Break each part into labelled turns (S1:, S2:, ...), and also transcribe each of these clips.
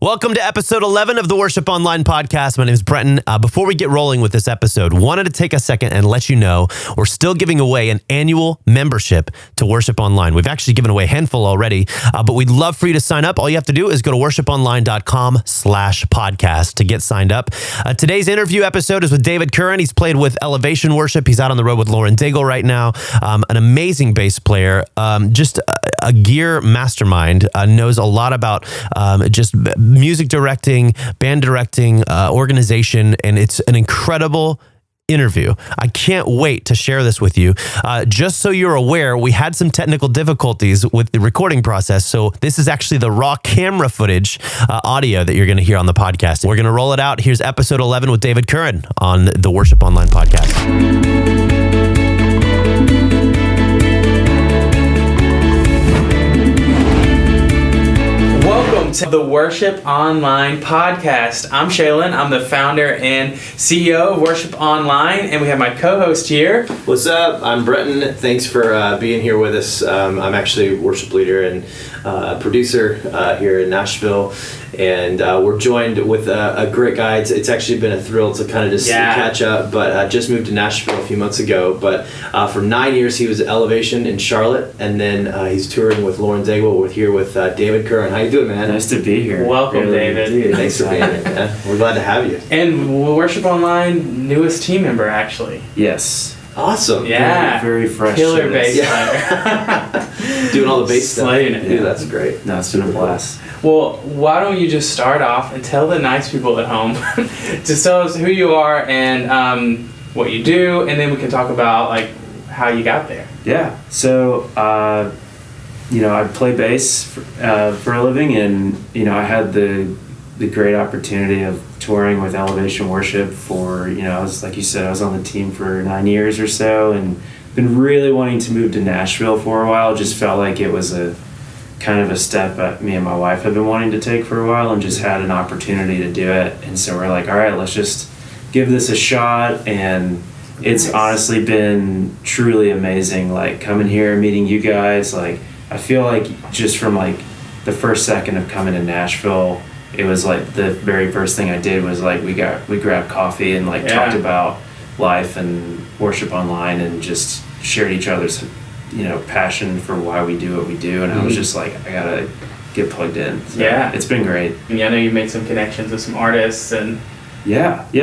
S1: Welcome to episode 11 of the Worship Online podcast. My name is Brenton. Before we get rolling with this episode, wanted to take a second and let you know we're still giving away an annual membership to Worship Online. We've actually given away a handful already, but we'd love for you to sign up. All you have to do is go to worshiponline.com/podcast to get signed up. Today's interview episode is with David Curran. He's played with Elevation Worship. He's out on the road with Lauren Daigle right now. An amazing bass player, just a gear mastermind, knows a lot about just music directing, band directing, organization, and it's an incredible interview. I can't wait to share this with you. Just so you're aware, we had some technical difficulties with the recording process, so this is actually the raw camera footage audio that you're going to hear on the podcast. We're going to roll it out. Here's episode 11 with David Curran on the Worship Online podcast.
S2: Welcome to the Worship Online podcast. I'm Shalon. I'm the founder and CEO of Worship Online, and we have my co-host here.
S3: What's up? I'm Brenton. Thanks for being here with us. I'm actually worship leader and producer here in Nashville, and we're joined with a great guy. It's actually been a thrill to kind of just catch up, but just moved to Nashville a few months ago. But for 9 years, he was at Elevation in Charlotte, and then he's touring with Lauren Daigle. We're here with David Curran. How you doing, man?
S4: Nice to be here.
S2: Welcome, David.
S3: Thanks for being here, man. We're glad to have you.
S2: And Worship Online newest team member, actually.
S4: Yes.
S3: Awesome.
S2: Yeah.
S4: Very fresh.
S2: Killer bass
S3: player. Doing all the bass stuff.
S2: Slaying it.
S3: Dude, that's great.
S4: No, it's been a blast.
S2: Well, why don't you just start off and tell the nice people at home, just tell us who you are and what you do, and then we can talk about like how you got there.
S4: Yeah. So, I play bass for a living, and I had the great opportunity of touring with Elevation Worship for I was, like you said, I was on the team for 9 years or so, and been really wanting to move to Nashville for a while. Just felt like it was a kind of a step that me and my wife have been wanting to take for a while, and just had an opportunity to do it. And so we're like, all right, let's just give this a shot. And it's honestly been truly amazing, like coming here, meeting you guys. Like I feel like just from like the first second of coming to Nashville, it was like the very first thing I did was like we grabbed coffee and like talked about life and Worship Online, and just shared each other's passion for why we do what we do. And I was just like, I gotta get plugged in. So it's been great.
S2: And I know you made some connections with some artists and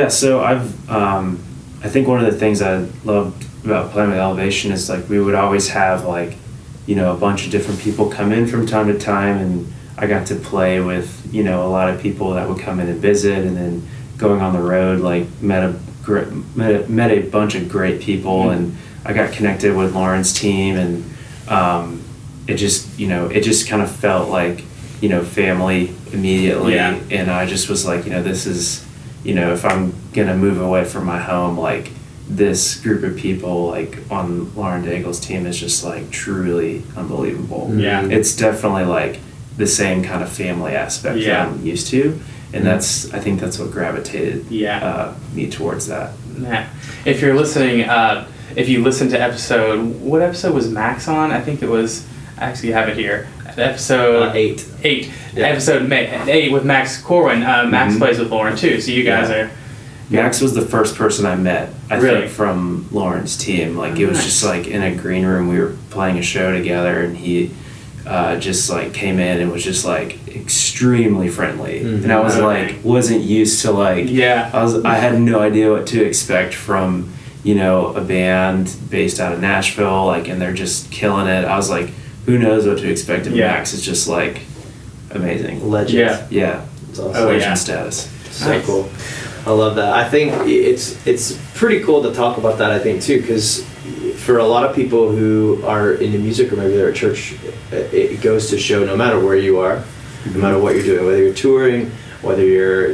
S4: so I've I think one of the things I loved about playing with Elevation is like we would always have like a bunch of different people come in from time to time, and I got to play with a lot of people that would come in and visit, and then going on the road like met a bunch of great people, and I got connected with Lauren's team, and it just kind of felt like family immediately, and I just was like this is if I'm gonna move away from my home, like this group of people like on Lauren Daigle's team is just like truly unbelievable. It's definitely like the same kind of family aspect that I'm used to, and I think that's what gravitated me towards that.
S2: If you're listening, if you listen to what episode was Max on? I think it was, I actually have it here, episode
S3: 8.
S2: Episode 8 with Max Corwin. Max plays with Lauren too, so you guys are...
S4: Max was the first person I met, I think, from Lauren's team. Like it was just like in a green room, we were playing a show together, and he just like came in and was just like extremely friendly. And I was like, wasn't used to like, I had no idea what to expect from, a band based out of Nashville, like, and they're just killing it. I was like, who knows what to expect of Max? It's just like amazing.
S3: Legend.
S4: Yeah.
S3: It's awesome.
S4: Legend status.
S3: So cool. I love that. I think it's pretty cool to talk about that, I think, too, because for a lot of people who are into music, or maybe they're at church, it goes to show no matter where you are, no matter what you're doing, whether you're touring, whether you're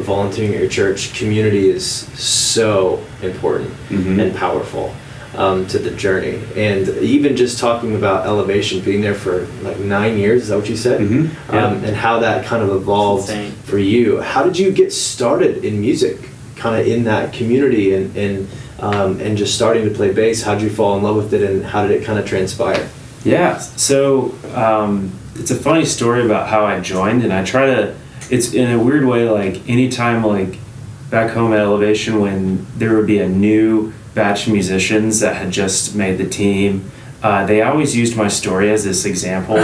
S3: volunteering at your church, community is so important and powerful to the journey. And even just talking about Elevation, being there for like 9 years, is that what you said? And how that kind of evolved for you. How did you get started in music, kind of in that community, and just starting to play bass? How did you fall in love with it, and how did it kind of transpire?
S4: Yeah, so it's a funny story about how I joined, and I try to it's in a weird way, like anytime like back home at Elevation when there would be a new batch of musicians that had just made the team, they always used my story as this example,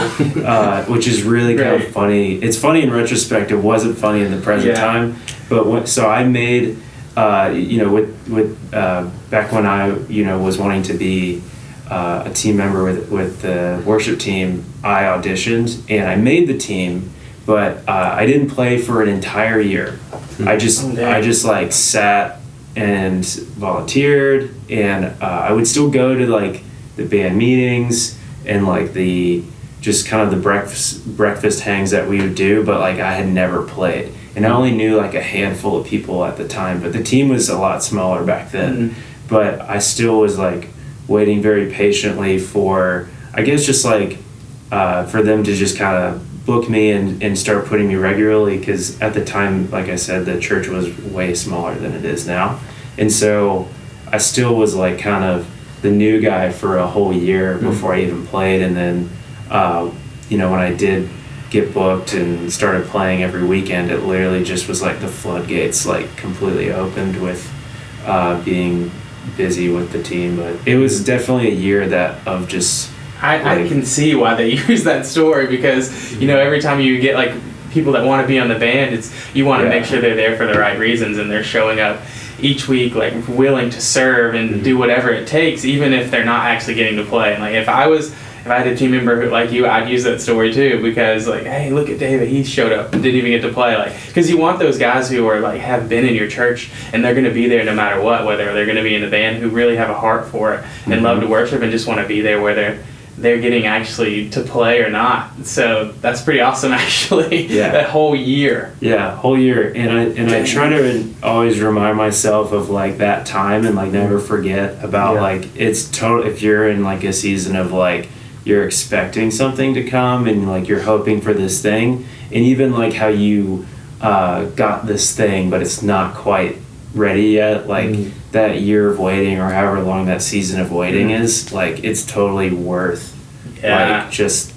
S4: which is really kind of funny. It's funny in retrospect. It wasn't funny in the present time, but so I made, with back when I was wanting to be a team member with the worship team, I auditioned and I made the team, but I didn't play for an entire year. I just like sat and volunteered, and I would still go to like the band meetings and like the just kind of the breakfast hangs that we would do, but like I had never played, and I only knew like a handful of people at the time, but the team was a lot smaller back then. But I still was like waiting very patiently for, I guess, just like for them to just kind of book me and start putting me regularly, because at the time, like I said, the church was way smaller than it is now, and so I still was like kind of the new guy for a whole year before I even played. And then when I did get booked and started playing every weekend, it literally just was like the floodgates like completely opened with being busy with the team. But it was definitely a year that of just
S2: I can see why they use that story, because every time you get like people that want to be on the band, it's you want to make sure they're there for the right reasons and they're showing up each week like willing to serve and do whatever it takes, even if they're not actually getting to play. And like if I had a team member like you, I'd use that story too, because like, hey, look at David, he showed up and didn't even get to play. Like, because you want those guys who are like have been in your church and they're going to be there no matter what, whether they're going to be in the band, who really have a heart for it and love to worship and just want to be there, whether they're getting actually to play or not. So that's pretty awesome, actually. That whole year. Yeah,
S4: whole year. And I try to always remind myself of like that time and like never forget about like it's total. If you're in like a season of like you're expecting something to come and like you're hoping for this thing, and even like how you got this thing but it's not quite ready yet, like that year of waiting or however long that season of waiting is, like it's totally worth like just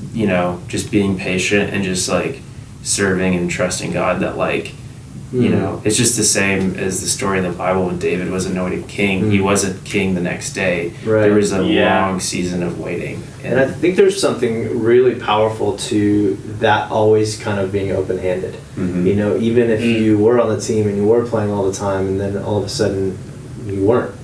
S4: just being patient and just like serving and trusting God that like it's just the same as the story in the Bible when David was anointed king. He wasn't king the next day. There was a long season of waiting,
S3: and I think there's something really powerful to that, always kind of being open-handed. Even if you were on the team and you were playing all the time and then all of a sudden you weren't,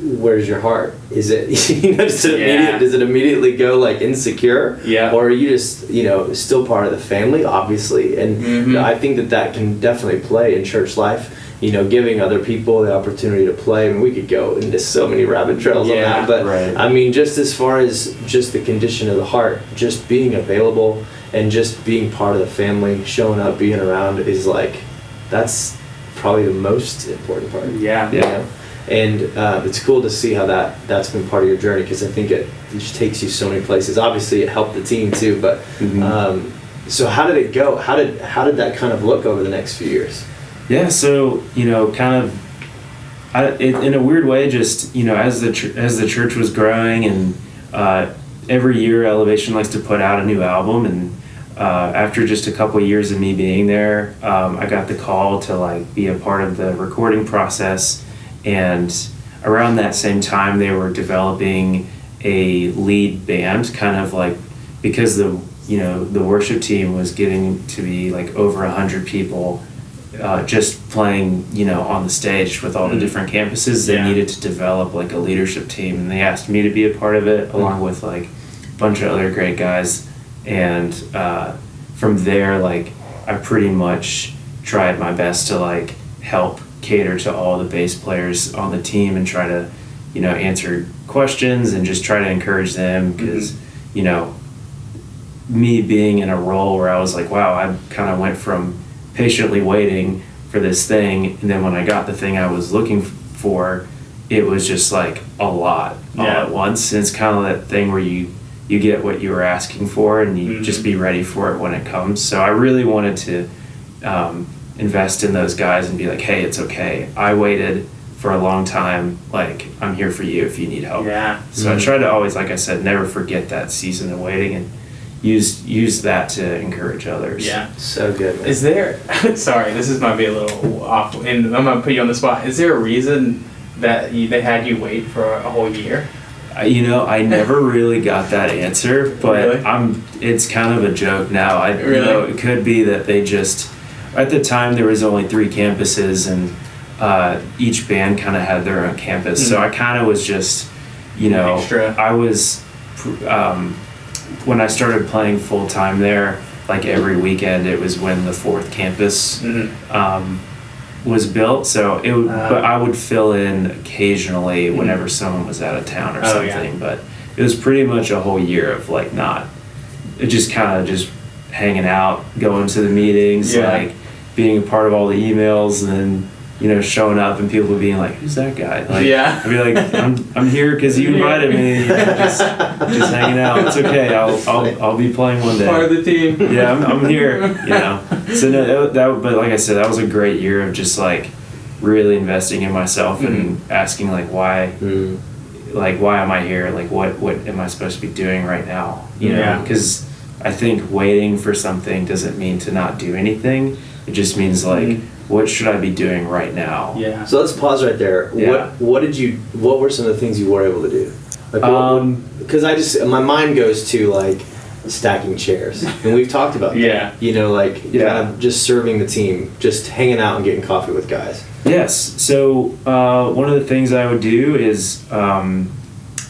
S3: where's your heart? Is it does it immediately go like insecure, or are you just still part of the family, obviously? And I think that can definitely play in church life, giving other people the opportunity to play. I mean, we could go into so many rabbit trails on that, but I mean, just as far as just the condition of the heart, just being available and just being part of the family, showing up, being around is like, that's probably the most important part. And it's cool to see how that's been part of your journey, because I think it just takes you so many places. Obviously, it helped the team too, but so how did it go? How did that kind of look over the next few years?
S4: Yeah, so kind of, in a weird way, just as the church was growing, and every year Elevation likes to put out a new album, and after just a couple of years of me being there, I got the call to like be a part of the recording process. And around that same time, they were developing a lead band, kind of like, because the worship team was getting to be like over 100 people, just playing on the stage with all the different campuses. They needed to develop like a leadership team, and they asked me to be a part of it, along with like a bunch of other great guys. And from there, like I pretty much tried my best to like help cater to all the bass players on the team and try to answer questions and just try to encourage them, because me being in a role where I was like, wow, I kind of went from patiently waiting for this thing, and then when I got the thing I was looking for, it was just like a lot all at once. And it's kind of that thing where you get what you were asking for, and you just be ready for it when it comes. So I really wanted to invest in those guys and be like, hey, it's okay, I waited for a long time, like I'm here for you if you need help. So I try to always, like I said, never forget that season of waiting. And use that to encourage others.
S2: Yeah.
S3: So good, man.
S2: Is there, sorry, this might be a little off, and I'm going to put you on the spot. Is there a reason that they had you wait for a whole year?
S4: I never really got that answer, but
S2: Really?
S4: it's kind of a joke now.
S2: Really?
S4: It could be that they just, at the time there was only 3 campuses, and each band kind of had their own campus. So I kind of was just,
S2: Extra.
S4: I was, when I started playing full time there, like every weekend, it was when the 4th campus was built. So but I would fill in occasionally whenever someone was out of town or something.
S2: Yeah.
S4: But it was pretty much a whole year of like just kind of just hanging out, going to the meetings, like being a part of all the emails, and then showing up and people being like, "Who's that guy?" Like, I'd be like, "I'm here because you invited me. Just hanging out. It's okay. I'll be playing one day.
S2: Part of the team.
S4: Yeah, I'm here. So no, but like I said, that was a great year of just like really investing in myself and asking like why am I here? Like what am I supposed to be doing right now? Because I think waiting for something doesn't mean to not do anything. It just means like, what should I be doing right now?
S2: Yeah.
S3: So let's pause right there.
S4: Yeah.
S3: What were some of the things you were able to do? Like, because my mind goes to like stacking chairs, and we've talked about that. Kind of just serving the team, just hanging out and getting coffee with guys.
S4: Yes. So one of the things I would do is I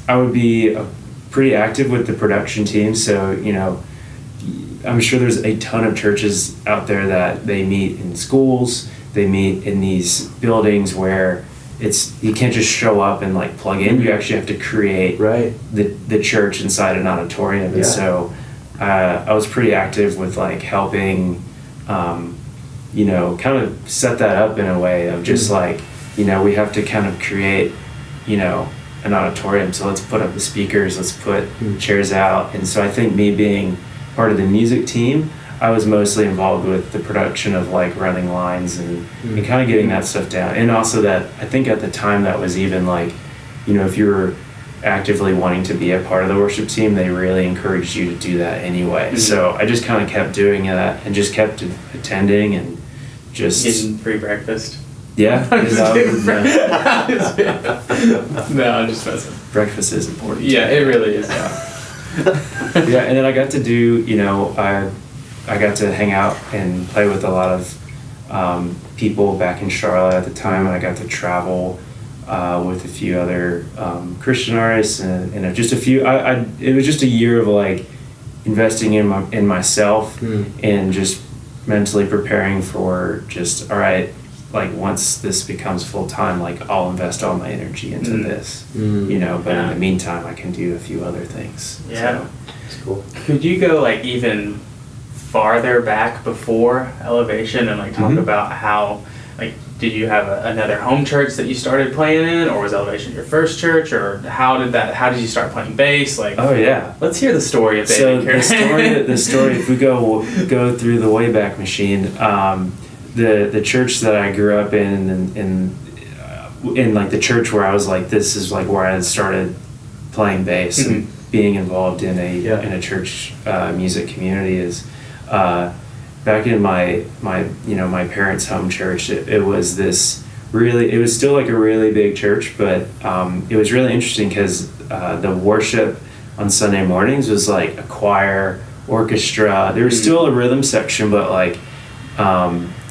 S4: would be pretty active with the production team. So I'm sure there's a ton of churches out there that they meet in schools, they meet in these buildings where you can't just show up and like plug in. You actually have to create the church inside an auditorium. And so I was pretty active with like helping, kind of set that up in a way of just like, we have to kind of create, an auditorium. So let's put up the speakers, let's put chairs out. And so I think me being part of the music team, I was mostly involved with the production of like running lines and kind of getting that stuff down. And also that I think at the time that was even like, if you were actively wanting to be a part of the worship team, they really encouraged you to do that anyway. So I just kind of kept doing that and just kept attending and just
S2: getting free breakfast.
S4: Yeah.
S2: No, I'm just messing.
S4: Breakfast is important.
S2: Yeah, it really is.
S4: Yeah, and then I got to do, I got to hang out and play with a lot of people back in Charlotte at the time, and I got to travel with a few other Christian artists, and just a few. It was just a year of like investing in myself and just mentally preparing for just, all right, like once this becomes full time, like I'll invest all my energy into this, but in the meantime I can do a few other things.
S2: Yeah.
S4: So.
S3: That's cool.
S2: Could you go like even farther back before Elevation and like talk about how, like, did you have another home church that you started playing in, or was Elevation your first church, or how did you start playing bass? Like,
S4: oh yeah,
S2: let's hear the story of David Curran.
S4: So the story, if we go through the Wayback Machine, the church that I grew up in like the church where I was like, this is like where I had started playing bass and being involved in a church music community is back in my parents' home church. It was still like a really big church, but it was really interesting because the worship on Sunday mornings was like a choir, orchestra. There was still a rhythm section, but like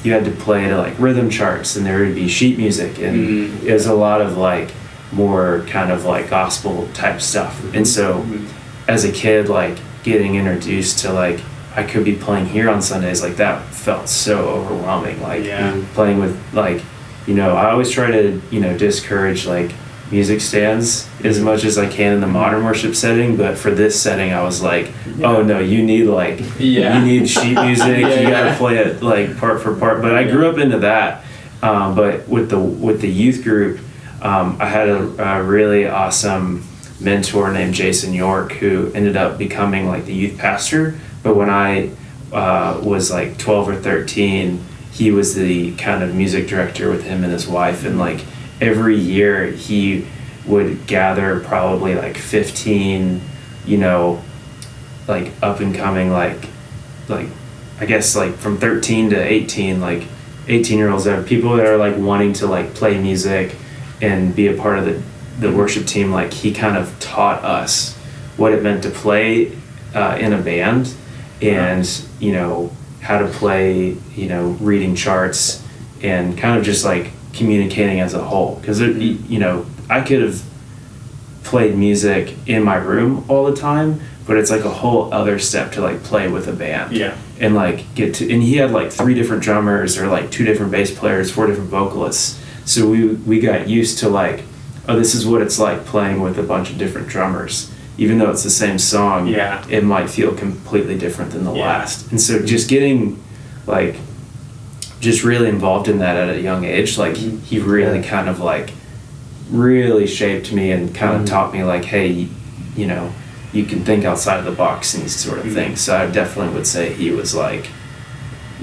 S4: you had to play to like rhythm charts, and there would be sheet music, and it was a lot of like more kind of like gospel type stuff. And so as a kid, like getting introduced to like I could be playing here on Sundays, like that felt so overwhelming. Like playing with like, I always try to, discourage like music stands as much as I can in the modern worship setting, but for this setting I was like, oh no, you need like you need sheet music, you gotta play it like part for part. But I grew up into that, but with the youth group, I had a really awesome mentor named Jason York, who ended up becoming like the youth pastor. But when I was like 12 or 13, he was the kind of music director with him and his wife, and like every year he would gather probably like 15, like up and coming, like I guess like from 13 to 18, like 18-year-olds, that are people that are like wanting to like play music and be a part of the worship team. Like he kind of taught us what it meant to play in a band, and you know, how to play, you know, reading charts and kind of just like communicating as a whole. Because you know, I could have played music in my room all the time, but it's like a whole other step to like play with a band.
S2: Yeah.
S4: And like and he had like 3 different drummers, or like 2 different bass players, 4 different vocalists. So we got used to like, oh, this is what it's like playing with a bunch of different drummers. Even though it's the same song, it might feel completely different than the last. And so just getting like just really involved in that at a young age, like he really kind of like really shaped me and kind of taught me like, hey, you know, you can think outside of the box and these sort of things. So I definitely would say he was like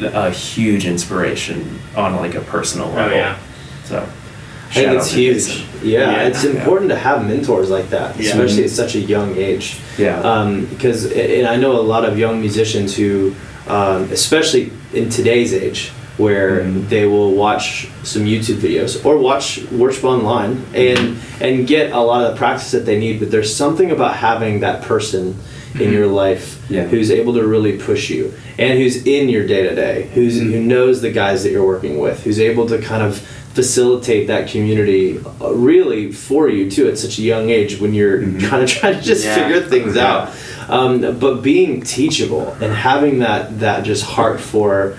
S4: a huge inspiration on like a personal level.
S2: Oh yeah.
S4: So
S3: I think it's huge. Yeah, it's important to have mentors like that, especially at such a young age.
S4: Yeah.
S3: Because, and I know a lot of young musicians who, especially in today's age, where they will watch some YouTube videos or watch worship online and get a lot of the practice that they need. But there's something about having that person in your life who's able to really push you, and who's in your day-to-day, who knows the guys that you're working with, who's able to kind of facilitate that community really for you too at such a young age when you're kind of trying to just figure things out. But being teachable and having that just heart for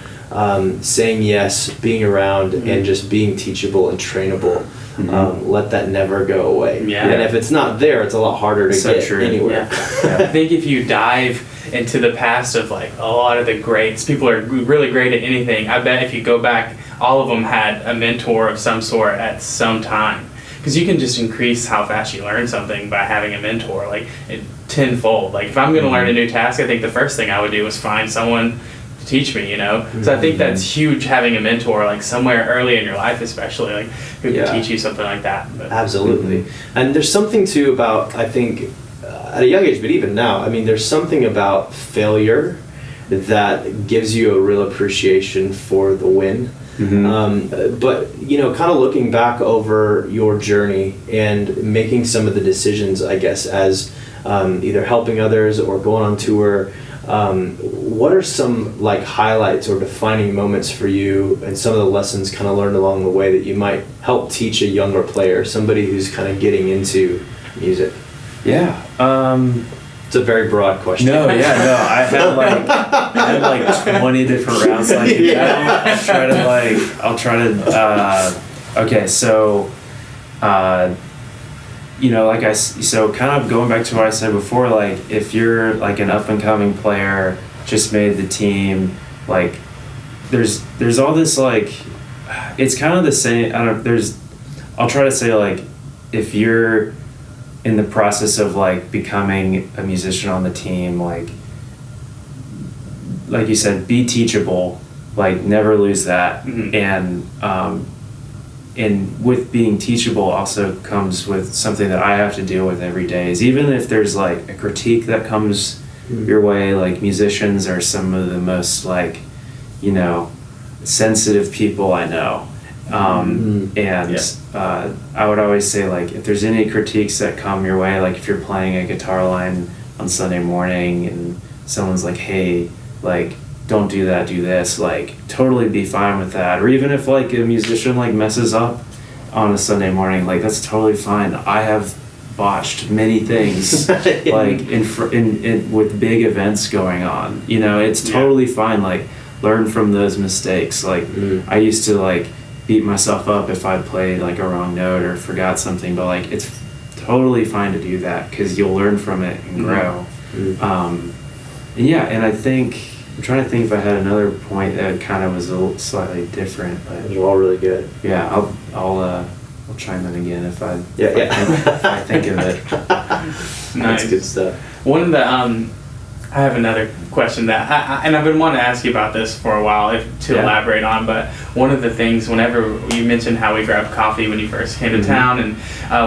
S3: saying yes, being around, and just being teachable and trainable. Let that never go away.
S2: Yeah.
S3: And if it's not there, it's a lot harder to get anywhere.
S2: I think if you dive into the past of like a lot of the greats, people are really great at anything. I bet if you go back, all of them had a mentor of some sort at some time. Because you can just increase how fast you learn something by having a mentor, like tenfold. Like if I'm going to learn a new task, I think the first thing I would do is find someone to teach me, you know? So I think that's huge, having a mentor, like somewhere early in your life especially, like who can teach you something like that. But.
S3: Absolutely. And there's something too about, I think, at a young age, but even now, I mean, there's something about failure that gives you a real appreciation for the win. But, you know, kind of looking back over your journey and making some of the decisions, I guess, as either helping others or going on tour, what are some like highlights or defining moments for you, and some of the lessons kind of learned along the way that you might help teach a younger player, somebody who's kind of getting into music?
S4: Yeah.
S3: It's a very broad question.
S4: No, I had like 20 different routes. Like, I'll try to. Okay, so, you know, so kind of going back to what I said before, like if you're like an up and coming player, just made the team, like there's all this like, it's kind of the same. I'll try to say like if you're in the process of like becoming a musician on the team, like you said, be teachable, like never lose that. And with being teachable also comes with something that I have to deal with every day, is even if there's like a critique that comes your way, like musicians are some of the most like, you know, sensitive people I know. I would always say like if there's any critiques that come your way, like if you're playing a guitar line on Sunday morning and someone's like, hey, like don't do that, do this, like totally be fine with that. Or even if like a musician like messes up on a Sunday morning, like that's totally fine. I have botched many things like in with big events going on, you know, it's totally fine. Like learn from those mistakes. Like I used to like beat myself up if I played like a wrong note or forgot something, but like it's totally fine to do that because you'll learn from it and grow. And I think I'm trying to think if I had another point that kind of was a little slightly different, but
S3: they're all really good.
S4: Yeah, I'll chime in again if I think of it.
S2: Nice.
S3: That's good stuff.
S2: One of the I have another question that, and I've been wanting to ask you about this for a while to elaborate on, but one of the things, whenever you mentioned how we grabbed coffee when you first came to town, and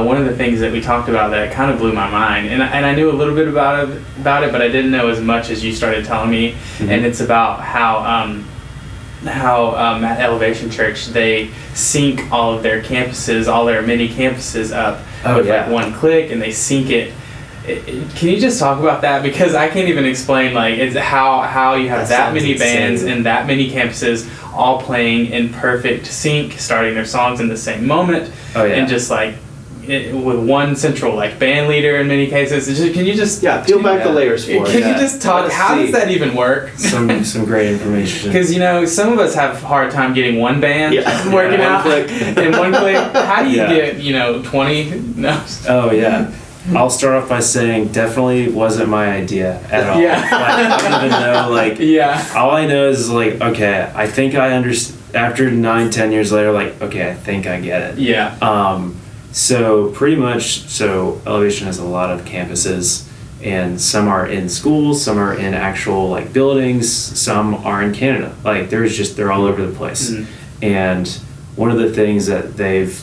S2: one of the things that we talked about that kind of blew my mind, and I knew a little bit about it, but I didn't know as much as you started telling me, and it's about how at Elevation Church they sync all of their campuses, all their mini campuses up with like one click, and they sync it. Can you just talk about that? Because I can't even explain like it's how you have that many bands and that many campuses all playing in perfect sync, starting their songs in the same moment, and just like with one central like band leader in many cases. Can you just
S3: peel back the layers for it?
S2: Can you just talk? How does that even work?
S4: Some great information.
S2: Because some of us have a hard time getting one band working out in one click. How do you get 20? No.
S4: Oh yeah. I'll start off by saying definitely wasn't my idea at all.
S2: Yeah.
S4: Like, I don't even know, all I know is like, okay, I think I understand. After 9-10 years later, like, okay, I think I get it.
S2: Yeah.
S4: So pretty much, Elevation has a lot of campuses, and some are in schools, some are in actual like buildings, some are in Canada. Like they're all over the place. And one of the things that they've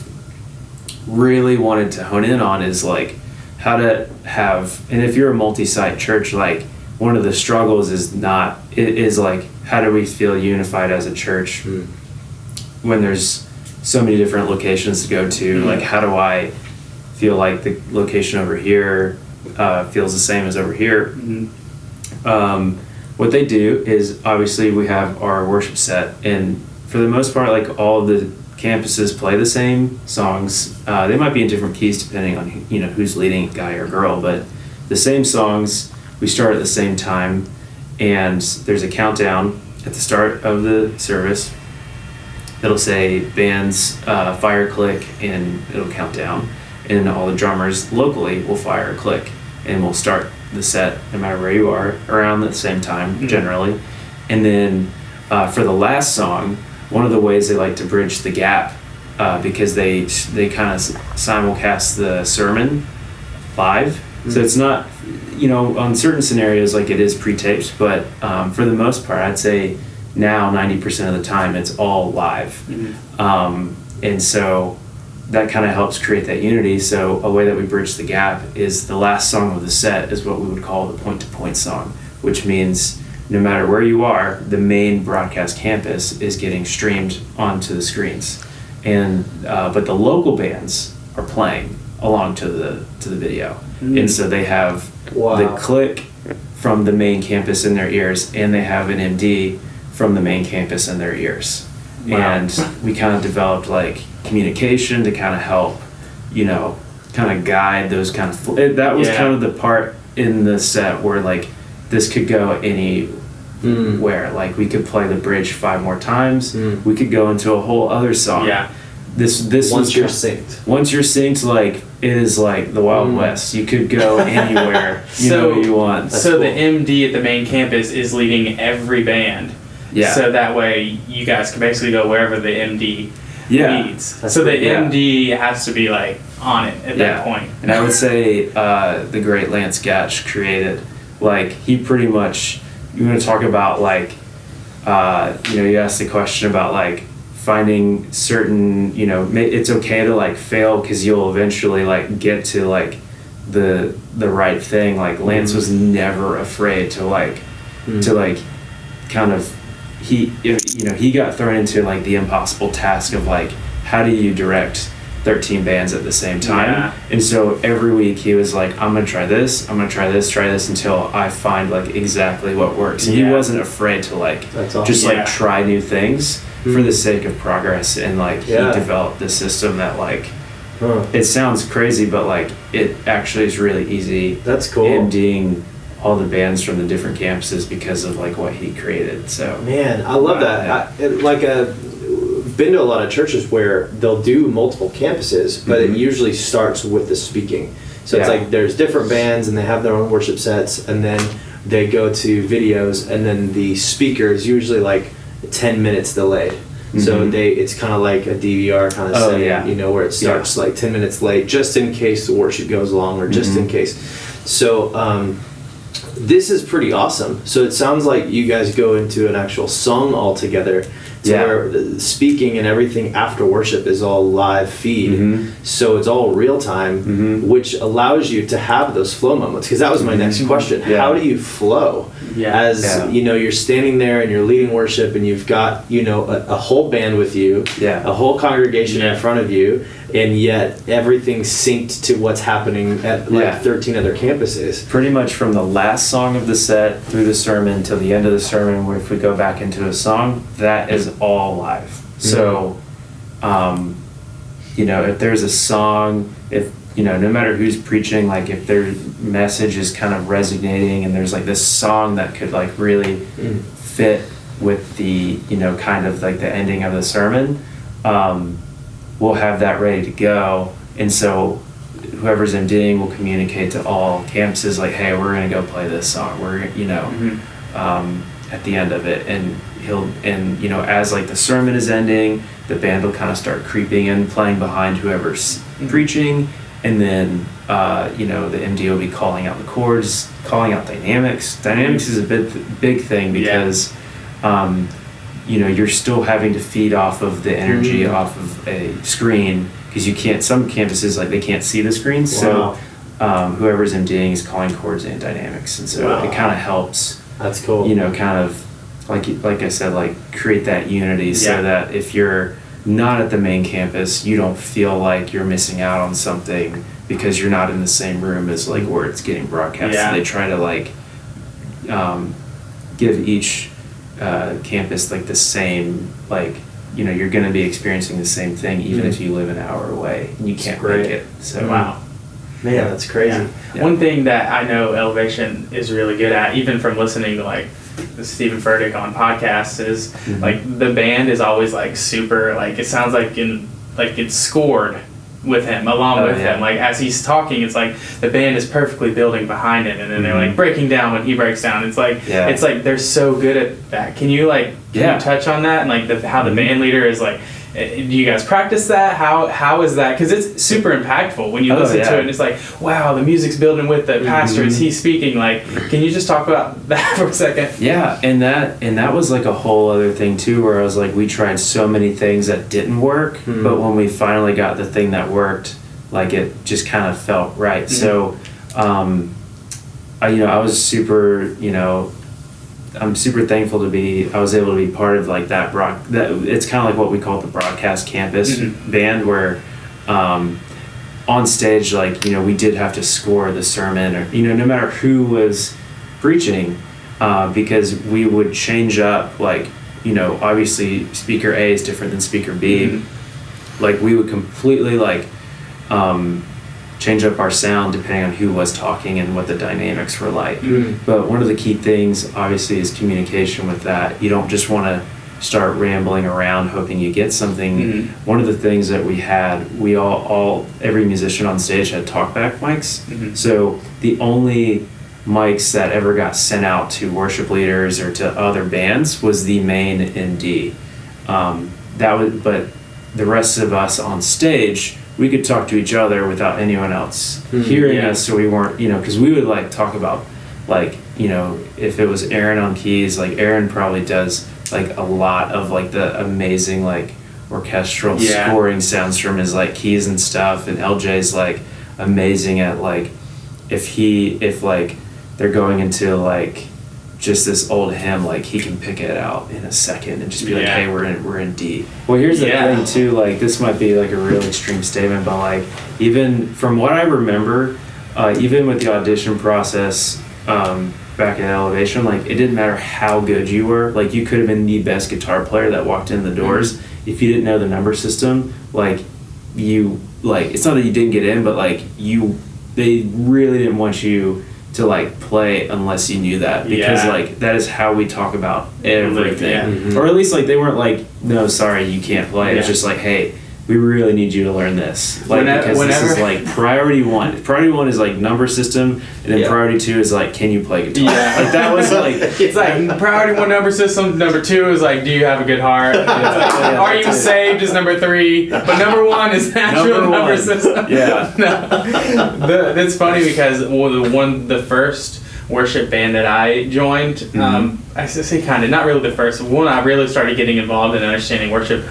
S4: really wanted to hone in on is like how to have, and if you're a multi-site church, like one of the struggles is like how do we feel unified as a church when there's so many different locations to go to. Like how do I feel like the location over here feels the same as over here. What they do is obviously we have our worship set, and for the most part like all of the campuses play the same songs. They might be in different keys depending on who's leading, guy or girl, but the same songs. We start at the same time, and there's a countdown at the start of the service. It'll say bands fire click, and it'll count down, and all the drummers locally will fire a click, and we'll start the set no matter where you are around the same time generally. And then for the last song, one of the ways they like to bridge the gap, because they kind of simulcast the sermon live. So it's not, on certain scenarios like it is pre-taped, but for the most part, I'd say now 90% of the time it's all live. And so that kind of helps create that unity. So a way that we bridge the gap is the last song of the set is what we would call the point-to-point song, which means no matter where you are, the main broadcast campus is getting streamed onto the screens, and but the local bands are playing along to the video, and so they have the click from the main campus in their ears, and they have an MD from the main campus in their ears. And we kind of developed like communication to kind of help, kind of guide those kind of. That was kind of the part in the set where like this could go anywhere. Like we could play the bridge 5 more times. We could go into a whole other song. This
S3: once you're synced.
S4: Once you're synced, like it is like the Wild West. You could go anywhere you want.
S2: That's cool. The MD at the main campus is leading every band. So that way you guys can basically go wherever the MD needs. So the MD has to be like on it at that point.
S4: And I would say the great Lance Gatch created, like he pretty much, you want to talk about like, you asked the question about like finding certain, it's okay to like fail because you'll eventually like get to like the right thing. Like Lance was never afraid to like kind of, he got thrown into like the impossible task of like how do you direct 13 bands at the same time. And so every week he was like, I'm gonna try this until I find like exactly what works. And he wasn't afraid to like just like try new things for the sake of progress, and like he developed this system that like it sounds crazy, but like it actually is really easy.
S3: That's cool.
S4: MDing all the bands from the different campuses because of like what he created. So
S3: man, I love that. Been to a lot of churches where they'll do multiple campuses, but it usually starts with the speaking. So it's like there's different bands and they have their own worship sets, and then they go to videos, and then the speaker is usually like 10 minutes delayed. So it's kind of like a DVR kind of setting, where it starts like 10 minutes late, just in case the worship goes long, or just in case. So this is pretty awesome. So it sounds like you guys go into an actual song altogether. Where the speaking and everything after worship is all live feed. So it's all real time, which allows you to have those flow moments. Because that was my next question. How do you flow? As you know, you're standing there and you're leading worship, and you've got, you know, a whole band with you, a whole congregation in front of you, and yet everything's synced to what's happening at like 13 other campuses.
S4: Pretty much from the last song of the set through the sermon till the end of the sermon, where if we go back into a song, that is all live. So, you know, if there's a song, if, you know, no matter who's preaching, like if their message is kind of resonating and there's like this song that could like really fit with the, you know, kind of like the ending of the sermon, we'll have that ready to go. And so whoever's MDing will communicate to all campuses like, hey, we're going to go play this song. We're, you know, at the end of it. And you know, as like the sermon is ending, the band will kind of start creeping in, playing behind whoever's preaching. And then, you know, the MD will be calling out the chords, calling out dynamics. Dynamics is a big thing because, you know, you're still having to feed off of the energy off of a screen, because you can't, some campuses, like they can't see the screen. So whoever's MDing is calling chords and dynamics. And so it kind of helps.
S3: That's cool.
S4: You know, kind of like I said, like create that unity so that if you're not at the main campus, you don't feel like you're missing out on something because you're not in the same room as like where it's getting broadcast. So they try to like give each campus like the same, like, you know, you're going to be experiencing the same thing even if you live an hour away and you can't make it. So
S3: man, that's crazy.
S2: One thing that I know Elevation is really good at, even from listening to like the Stephen Furtick on podcasts, is like the band is always like super, like it sounds like it's scored with him, along with him. Like as he's talking, it's like the band is perfectly building behind him, and then they're like breaking down when he breaks down. It's like it's like they're so good at that. Can you you touch on that, and like how the band leader is like? Do you guys practice that? How is that? Because it's super impactful when you listen to it, and it's like, wow, the music's building with the pastor as he's speaking. Like, can you just talk about that for a second?
S4: Yeah, and that was like a whole other thing too, where I was like, we tried so many things that didn't work, but when we finally got the thing that worked, like it just kind of felt right. So, I was super, I'm super thankful I was able to be part of like that it's kind of like what we call the broadcast campus band, where on stage, like, we did have to score the sermon, or, no matter who was preaching, because we would change up, like, obviously speaker A is different than speaker B. Like we would completely like change up our sound depending on who was talking and what the dynamics were like. But one of the key things obviously is communication with that. You don't just want to start rambling around hoping you get something. One of the things that we had, every musician on stage had talkback mics. So the only mics that ever got sent out to worship leaders or to other bands was the main MD. But the rest of us on stage, we could talk to each other without anyone else hearing us, so we weren't, because we would like talk about, like, if it was Aaron on keys, like Aaron probably does like a lot of like the amazing like orchestral scoring sounds from his like keys and stuff, and LJ's like amazing at like if like they're going into like just this old hymn, like he can pick it out in a second and just be like, hey, we're in D. Well, here's the thing too, like this might be like a real extreme statement, but like even from what I remember, even with the audition process back at Elevation, like it didn't matter how good you were, like you could have been the best guitar player that walked in the doors. If you didn't know the number system, like it's not that you didn't get in, but like they really didn't want you to like play unless you knew that, because like that is how we talk about everything. Or at least like they weren't like, no, sorry, you can't play. It's just like, hey, we really need you to learn this, like because this is like priority one. Priority one is like number system, and then priority two is like, can you play guitar? Like that was like
S2: it's like priority one number system. Number two is like, do you have a good heart? Like, are you saved is number three, but number one is actual number system.
S4: Yeah.
S2: No. That's funny because the first worship band that I joined. I say kind of, not really the first one. I really started getting involved in understanding worship.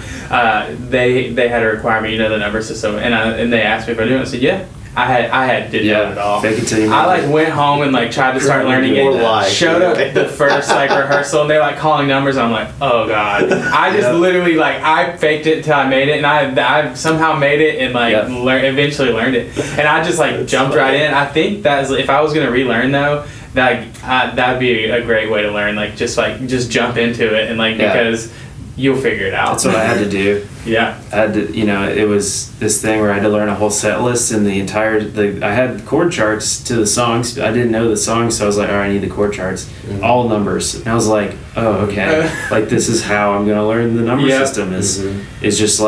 S2: They had a requirement, the number system, and they asked me if I knew it. I said, yeah. I didn't know it at all.
S4: Fake it till you make
S2: I
S4: it.
S2: went home and tried to start learning it. Showed up the first rehearsal and they're calling numbers. I'm like, oh god. I just literally I faked it until I made it, and I somehow made it and eventually learned it. And I just jumped right in. I think that if I was gonna relearn though, that'd be a great way to learn. Just jump into it and because you'll figure it out.
S4: That's what I had to do.
S2: Yeah.
S4: I had to, it was this thing where I had to learn a whole set list and I had chord charts to the songs. I didn't know the songs, so I was like, all right, I need the chord charts. All numbers. And I was like, oh, okay. This is how I'm going to learn the number system is just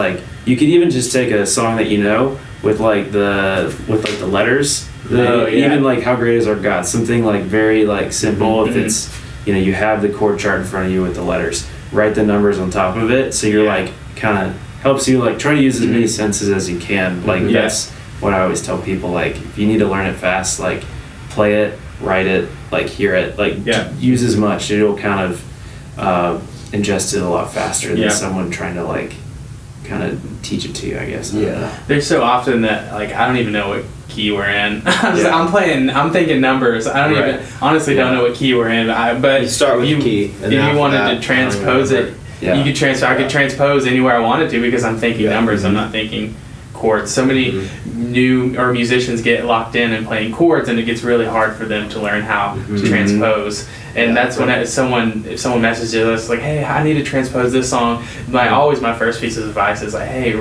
S4: you could even just take a song that with the letters. Even How Great Is Our God. Something very simple. If it's, you have the chord chart in front of you with the letters. Write the numbers on top of it, so you're kind of helps you try to use as many senses as you can. That's what I always tell people. If you need to learn it fast, play it, write it, hear it, use as much. It'll kind of ingest it a lot faster than someone trying to kind of teach it to you, I guess.
S2: There's so often that I don't even know what key we're in. I'm thinking numbers. I don't even honestly don't know what key we're in. But
S3: you start with the key.
S2: If you wanted to transpose it, you could transfer. I could transpose anywhere I wanted to because I'm thinking numbers. I'm not thinking chords. So many musicians get locked in and playing chords, and it gets really hard for them to learn how to transpose. And that's when if someone messages us hey, I need to transpose this song. My first piece of advice is hey,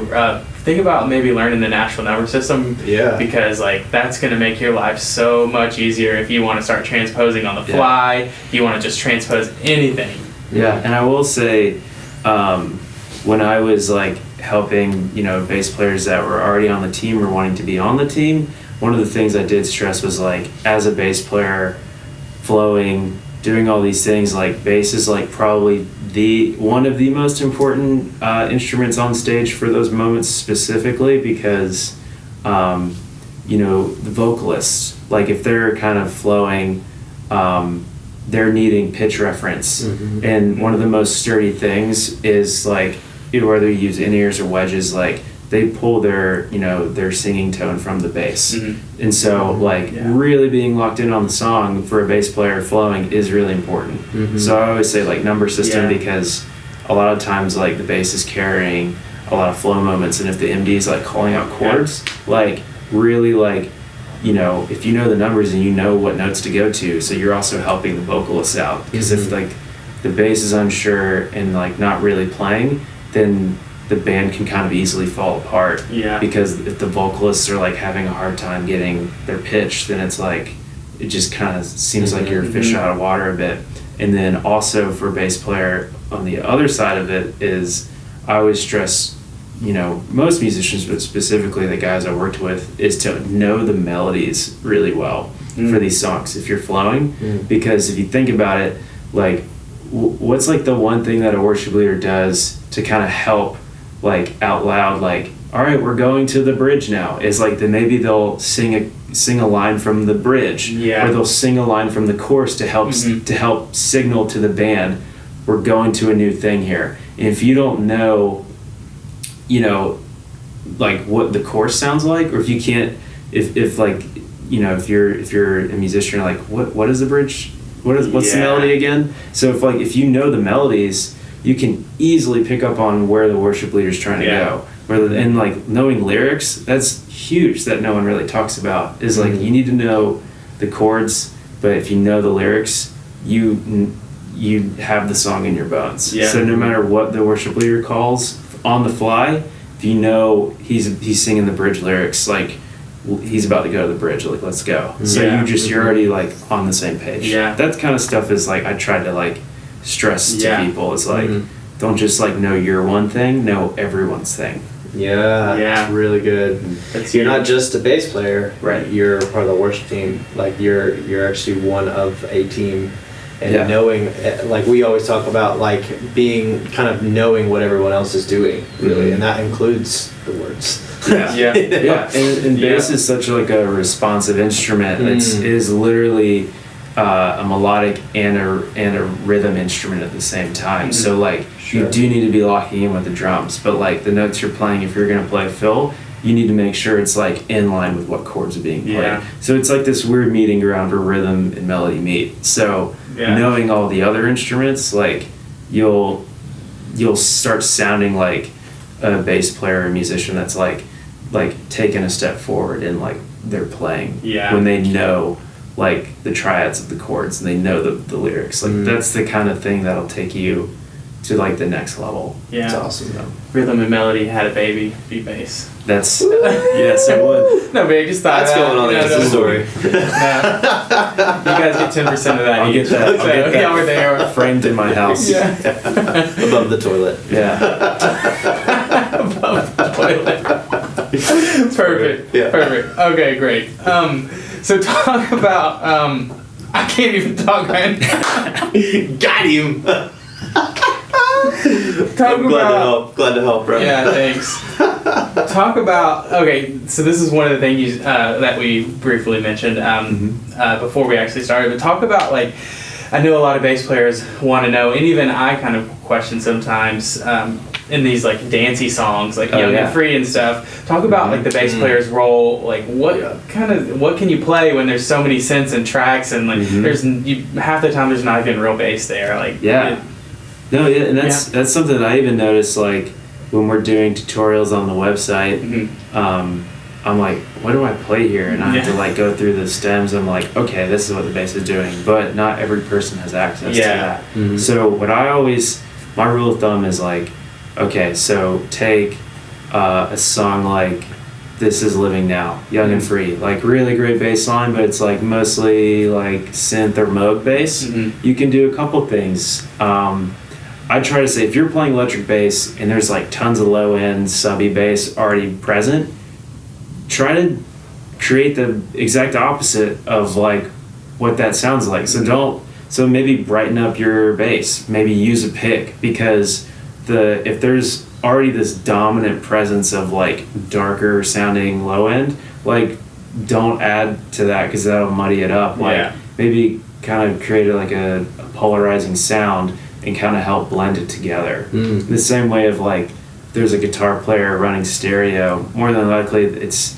S2: think about maybe learning the Nashville number system. Because that's going to make your life so much easier if you want to start transposing on the fly. If you want to just transpose anything.
S4: Yeah, and I will say, when I was helping bass players that were already on the team or wanting to be on the team, one of the things I did stress was as a bass player, flowing, doing all these things, bass is probably one of the most important instruments on stage for those moments specifically, because the vocalists, if they're kind of flowing, they're needing pitch reference. And one of the most sturdy things is whether you use in-ears or wedges, they pull their singing tone from the bass. And so really being locked in on the song for a bass player flowing is really important. So I always say number system, because a lot of times the bass is carrying a lot of flow moments, and if the MD is calling out chords, really if you know the numbers and you know what notes to go to, so you're also helping the vocalists out. Because if the bass is unsure and not really playing, then the band can kind of easily fall apart. Because if the vocalists are having a hard time getting their pitch, then it's it just kind of seems like you're a fish out of water a bit. And then also for a bass player, on the other side of it is, I always stress, most musicians, but specifically the guys I worked with, is to know the melodies really well for these songs if you're flowing. Because if you think about it, what's the one thing that a worship leader does to kind of help out loud, all right, we're going to the bridge now, is then maybe they'll sing a line from the bridge, or they'll sing a line from the chorus to help signal to the band, we're going to a new thing here. And if you don't know what the chorus sounds like, or if you can't, if you're a musician, you're what is the bridge, what's the melody again? So if you know the melodies, you can easily pick up on where the worship leader's trying to go. And knowing lyrics, that's huge, that no one really talks about, is you need to know the chords, but if you know the lyrics, you have the song in your bones. So no matter what the worship leader calls on the fly, if you know he's singing the bridge lyrics, he's about to go to the bridge, let's go. So you're already on the same page. That kind of stuff is I try to stress to people. It's don't just know your one thing, know everyone's thing.
S3: It's really good. You're not just a bass player,
S4: right?
S3: You're part of the worship team. You're actually one of a team, and knowing, we always talk about being kind of knowing what everyone else is doing, really, and that includes the words.
S4: And bass is such a responsive instrument. It is literally a melodic and a rhythm instrument at the same time. So like
S3: Sure.
S4: you do need to be locking in with the drums, but like the notes you're playing, if you're gonna play fill, you need to make sure it's like in line with what chords are being played.
S2: Yeah.
S4: So it's like this weird meeting ground where rhythm and melody meet. So
S2: Yeah.
S4: knowing all the other instruments, like you'll start sounding like a bass player or musician that's like taking a step forward in like their playing.
S2: Yeah.
S4: When they know like the triads of the chords and they know the lyrics. Like that's the kind of thing that'll take you to like the next level.
S2: Yeah.
S3: It's awesome.
S4: So
S2: Rhythm and melody had a baby, be bass.
S4: that's yes it would.
S2: No, but I just thought
S3: That's
S2: that.
S3: going on the Insta story.
S2: You guys get 10% of that.
S4: I'll get
S2: each.
S4: that. I'll
S2: So,
S4: get that
S2: yeah, we're there.
S4: framed in my house.
S2: Yeah.
S3: Above the toilet.
S4: Yeah.
S2: Above the toilet. Perfect.
S3: Yeah.
S2: Perfect. Okay, great. So talk about. I can't even talk right now.
S3: Got him.
S2: Talk about.
S3: Glad to help, bro.
S2: Yeah, thanks. Talk about, okay, so this is one of the things that we briefly mentioned before we actually started, but talk about, like, I know a lot of bass players want to know, and even I kind of question sometimes in these, like, dancey songs, like Young and Free and stuff. Talk about, like, the bass player's role, like, what can you play when there's so many synths and tracks, and, like, half the time there's not even real bass there, like.
S4: No, yeah, and that's something I even noticed, like, when we're doing tutorials on the website, I'm like, what do I play here? And I have to, like, go through the stems. I'm like, okay, this is what the bass is doing. But not every person has access to that. So what my rule of thumb is, like, okay, so take a song like This Is Living Now, Young and Free. Like, really great bass line, but it's, like, mostly, like, synth or Moog bass. You can do a couple things. I try to say, if you're playing electric bass and there's like tons of low end subby bass already present, try to create the exact opposite of like what that sounds like. So maybe brighten up your bass, maybe use a pick, because if there's already this dominant presence of like darker sounding low end, like don't add to that because that'll muddy it up. Like maybe kind of create like a polarizing sound and kind of help blend it together. The same way of like, there's a guitar player running stereo, more than likely it's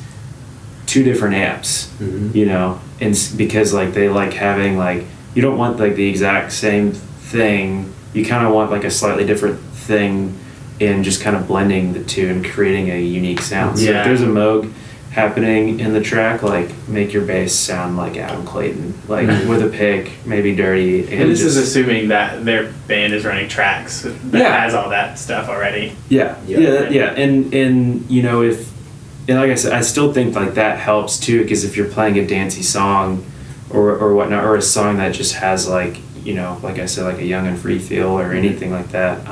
S4: two different amps, you know, and because like they like having like, you don't want like the exact same thing, you kind of want like a slightly different thing in just kind of blending the two and creating a unique sound. So if there's a Moog happening in the track, like make your bass sound like Adam Clayton, like with a pick, maybe dirty.
S2: And this is assuming that their band is running tracks that has all that stuff already. And you know, and like I said, I still think like that helps too, because if you're playing a dancey song or whatnot, or a song that just has like, you know, like I said, like a Young and Free feel or anything like that,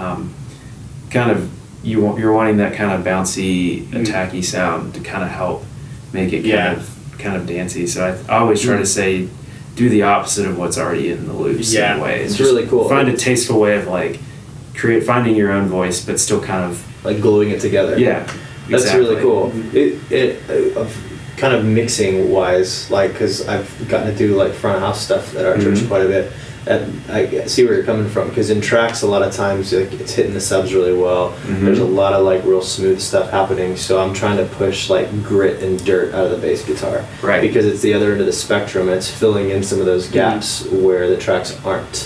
S2: kind of you're wanting that kind of bouncy, attacky sound to kind of help make it kind of dancey. So I always try to say, do the opposite of what's already in the loops in a way.
S3: It's really cool.
S4: Find a tasteful way of like finding your own voice, but still kind of
S3: like gluing it together. Yeah, that's really cool. Kind of mixing wise, like, because I've gotten to do like front of house stuff at our church quite a bit. And I see where you're coming from, because in tracks a lot of times like, it's hitting the subs really well. There's a lot of like real smooth stuff happening, so I'm trying to push like grit and dirt out of the bass guitar, because it's the other end of the spectrum and it's filling in some of those gaps where the tracks aren't.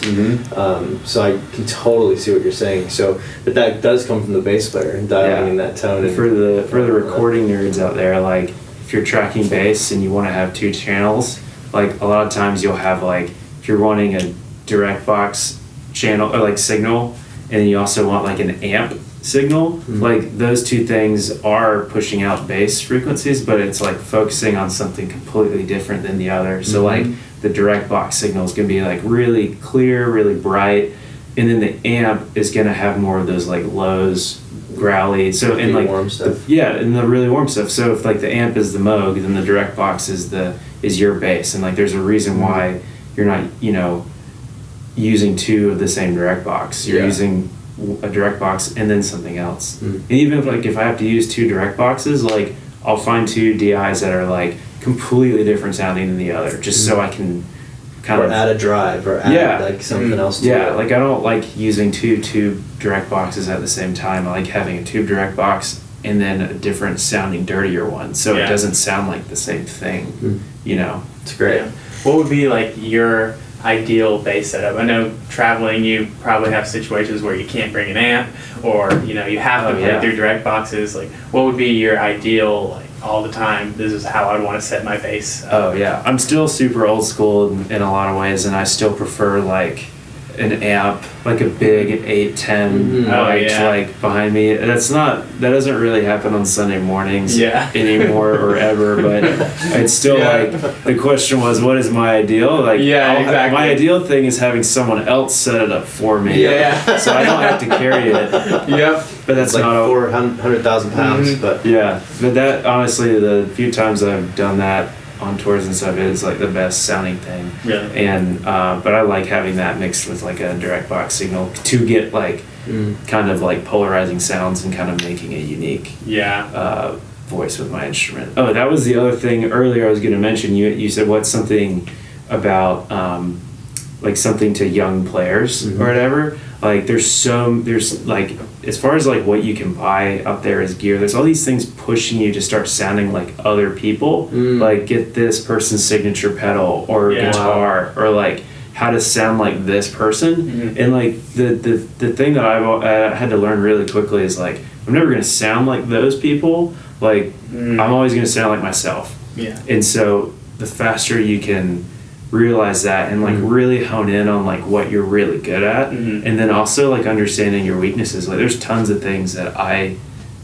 S3: So I can totally see what you're saying. So, but that does come from the bass player and dialing in that tone. And
S4: for the recording nerds out there, like if you're tracking bass and you want to have two channels, like a lot of times you'll have like, if you're wanting a direct box channel or like signal, and then you also want like an amp signal, like those two things are pushing out bass frequencies, but it's like focusing on something completely different than the other. So like the direct box signal is going to be like really clear, really bright, and then the amp is going to have more of those like lows, growly, so and like
S3: warm stuff.
S4: And the really warm stuff. So if like the amp is the Moog, then the direct box is your bass, and like there's a reason why you're not, you know, using two of the same direct box. You're using a direct box and then something else. And even if I have to use two direct boxes, like I'll find two DIs that are like completely different sounding than the other, just so I can kind
S3: or
S4: of
S3: add a drive or add like something else to it.
S4: Like I don't like using two tube direct boxes at the same time. I like having a tube direct box and then a different sounding dirtier one, so it doesn't sound like the same thing. You know,
S3: it's great.
S2: Yeah. What would be like your ideal bass setup? I know traveling, you probably have situations where you can't bring an amp, or you know you have to play through direct boxes. Like, what would be your ideal, like all the time? This is how I'd want to set my bass.
S4: Oh yeah, I'm still super old school in a lot of ways, and I still prefer like an amp, like a big 810 like behind me. That doesn't really happen on Sunday mornings anymore or ever, but it's still like the question was, what is my ideal? Like
S2: exactly.
S4: My ideal thing is having someone else set it up for me. So I don't have to carry it. But that's
S3: like
S4: not
S3: 400,000 pounds. But
S4: but that honestly, the few times I've done that on tours and stuff, is like the best sounding thing. And but I like having that mixed with like a direct box signal to get like kind of like polarizing sounds and kind of making a unique voice with my instrument. Oh, that was the other thing earlier I was going to mention. You said what's something about like something to young players or whatever. Like there's like, as far as like what you can buy out there as gear, there's all these things pushing you to start sounding like other people. Like get this person's signature pedal or guitar, or like how to sound like this person. And like the thing that I had to learn really quickly is like, I'm never going to sound like those people. Like I'm always going to sound like myself. And so the faster you can realize that and like really hone in on like what you're really good at, and then also like understanding your weaknesses. Like there's tons of things that I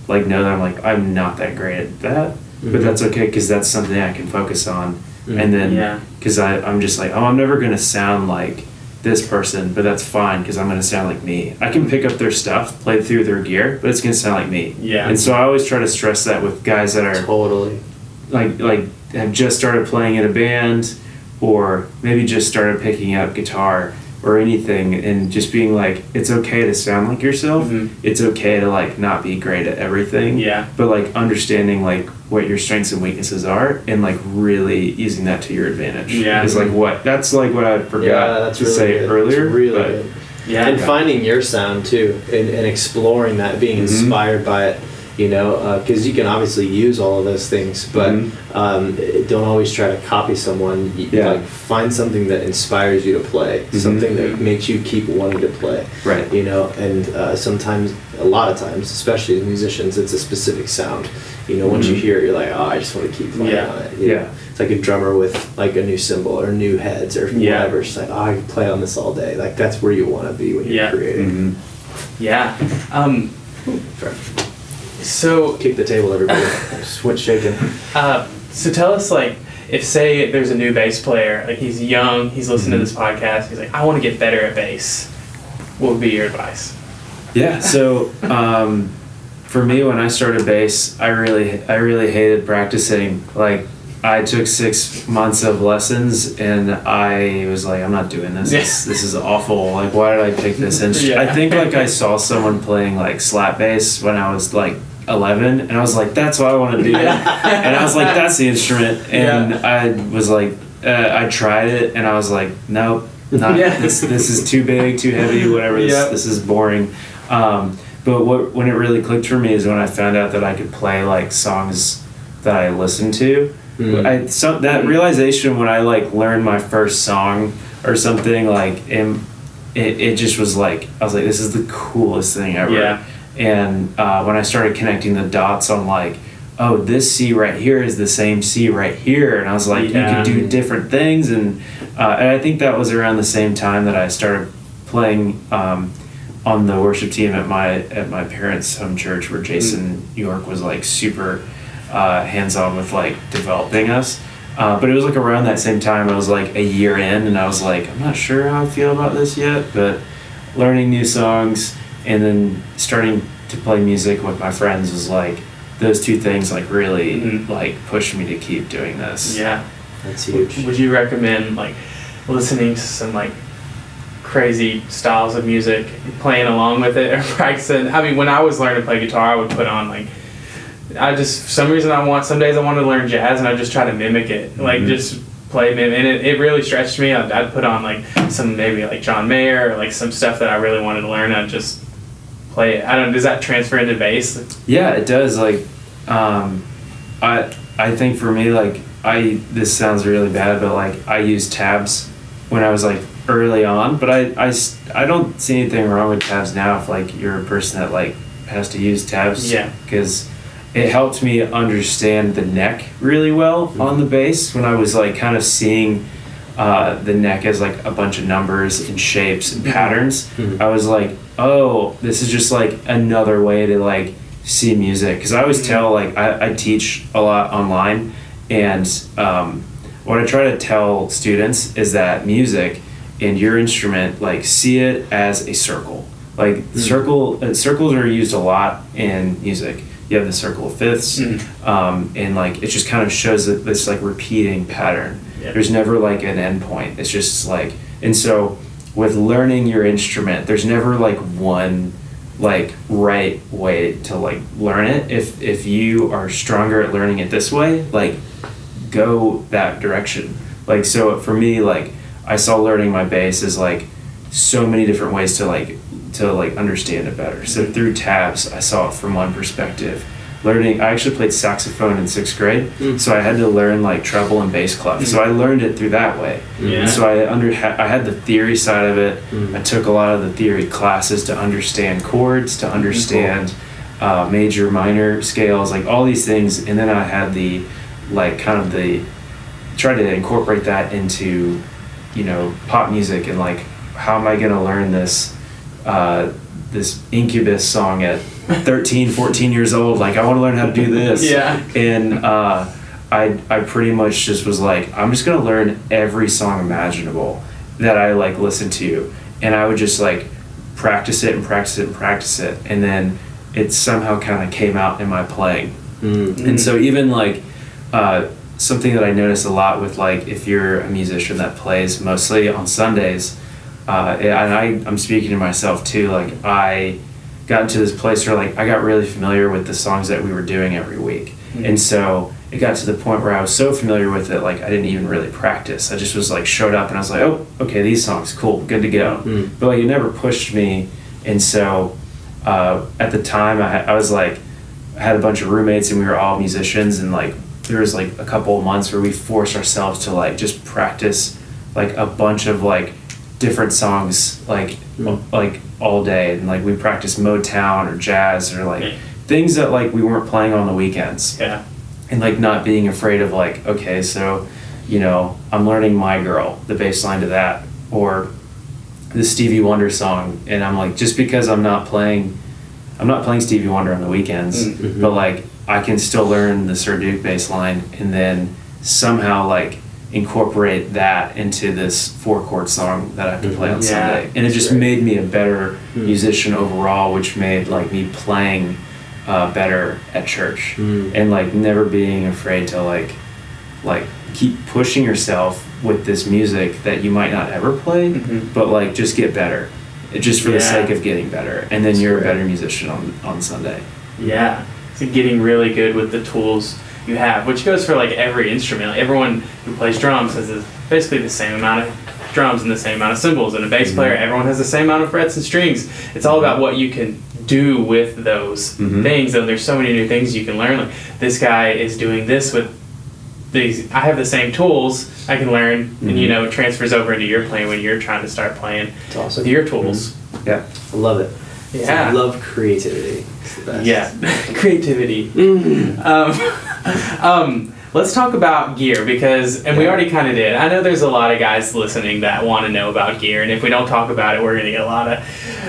S4: like know that I'm like, I'm not that great at that, but that's okay because that's something I can focus on. And then because I'm just like, oh, I'm never gonna sound like this person, but that's fine because I'm gonna sound like me. I can pick up their stuff, play through their gear, but it's gonna sound like me. And so I always try to stress that with guys that are like have just started playing in a band, or maybe just started picking up guitar or anything, and just being like, it's okay to sound like yourself. It's okay to like not be great at everything. But like understanding like what your strengths and weaknesses are, and like really using that to your advantage. Is like that's like what I forgot to say earlier.
S3: It's really good. And finding your sound too, and exploring that, being inspired by it. You know, because you can obviously use all of those things, but don't always try to copy someone. Like find something that inspires you to play, something that makes you keep wanting to play. You know, and sometimes, a lot of times, especially as musicians, it's a specific sound. You know, once you hear it, you're like, oh, I just want to keep playing on it. You know? It's like a drummer with like a new cymbal or new heads or whatever. It's like, oh, I can play on this all day. Like that's where you want to be when you're creating.
S2: So
S3: kick the table, everybody. Switch shaking.
S2: So tell us, like, if say there's a new bass player, like he's young, he's listening to this podcast, he's like, I want to get better at bass. What would be your advice?
S4: So for me, when I started bass, I really hated practicing. Like I took 6 months of lessons, and I was like, I'm not doing this. This is awful. Like, why did I pick this instrument? I think like I saw someone playing like slap bass when I was like 11, and I was like, that's what I want to do. And I was like, that's the instrument. And I was like, I tried it, and I was like, nope, not this is too big, too heavy, whatever. This is boring. But when it really clicked for me is when I found out that I could play like songs that I listened to. That realization when I like learned my first song or something, like it just was like, I was like, this is the coolest thing ever. And when I started connecting the dots on like, oh, this C right here is the same C right here, and I was like, you could do different things, and I think that was around the same time that I started playing on the worship team at my parents' home church, where Jason York was like super hands-on with like developing us. But it was like around that same time, I was like a year in, and I was like, I'm not sure how I feel about this yet, but learning new songs and then starting to play music with my friends was like, those two things like really like pushed me to keep doing this.
S3: That's huge.
S2: Would you recommend like listening to some like crazy styles of music, playing along with it, or practicing? I mean, when I was learning to play guitar, I would put on like, for some days I want to learn jazz, and I just try to mimic it, like just play, and it really stretched me. I'd put on like some maybe like John Mayer or like some stuff that I really wanted to learn. I'd just play it. I don't. Does that transfer into bass?
S4: Yeah, it does. Like, I think for me, like this sounds really bad, but like I used tabs when I was like early on, but I don't see anything wrong with tabs now if like you're a person that like has to use tabs.
S2: Yeah.
S4: Because it helped me understand the neck really well on the bass when I was like kind of seeing the neck as like a bunch of numbers and shapes and patterns. I was like, oh, this is just like another way to like see music. Because I always tell, like I teach a lot online, and what I try to tell students is that music and your instrument, like see it as a circle. Like circles are used a lot in music. You have the circle of fifths, and like it just kind of shows that this like repeating pattern. There's never like an end point. It's just like, and so with learning your instrument, there's never like one like right way to like learn it. If you are stronger at learning it this way, like go that direction. Like, so for me, like I saw learning my bass as like so many different ways to understand it better. So through tabs, I saw it from one perspective. Learning, I actually played saxophone in 6th grade, so I had to learn like treble and bass clef. So I learned it through that way. And so I had the theory side of it. I took a lot of the theory classes to understand chords, to understand major, minor scales, like all these things. And then I had the like kind of the try to incorporate that into, you know, pop music, and like how am I going to learn this this Incubus song at 13, 14 years old? Like I want to learn how to do this. And I pretty much just was like, I'm just going to learn every song imaginable that I like listen to, and I would just like practice it and practice it and practice it, and then it somehow kind of came out in my playing. And so even like something that I notice a lot with like if you're a musician that plays mostly on Sundays, and I'm speaking to myself too, like I got into this place where like I got really familiar with the songs that we were doing every week. And so it got to the point where I was so familiar with it, like I didn't even really practice. I just was like showed up and I was like, oh, okay, these songs, cool, good to go. But like it never pushed me. And so at the time I was like, I had a bunch of roommates and we were all musicians, and like there was like a couple of months where we forced ourselves to like just practice like a bunch of like different songs like all day, and like we practiced Motown or jazz or like things that like we weren't playing on the weekends. And like not being afraid of like, okay, so you know I'm learning My Girl, the bass line to that, or the Stevie Wonder song, and I'm like, just because I'm not playing Stevie Wonder on the weekends, but like I can still learn the Sir Duke bass line and then somehow like incorporate that into this 4-chord song that I have to play on Sunday. And it just made me a better musician overall, which made like me playing better at church, and like never being afraid to like keep pushing yourself with this music that you might not ever play, but like just get better, just for the sake of getting better, and then you're a better musician on Sunday.
S2: So getting really good with the tools you have, which goes for like every instrument. Like everyone who plays drums has basically the same amount of drums and the same amount of cymbals, and a bass player, everyone has the same amount of frets and strings. It's all about what you can do with those things, and there's so many new things you can learn. Like this guy is doing this with these, I have the same tools I can learn, and you know, it transfers over into your playing when you're trying to start playing with your tools.
S3: I love it. I love creativity. It's the best.
S2: Creativity. Let's talk about gear, because, and we already kind of did. I know there's a lot of guys listening that want to know about gear, and if we don't talk about it, we're going to get a lot of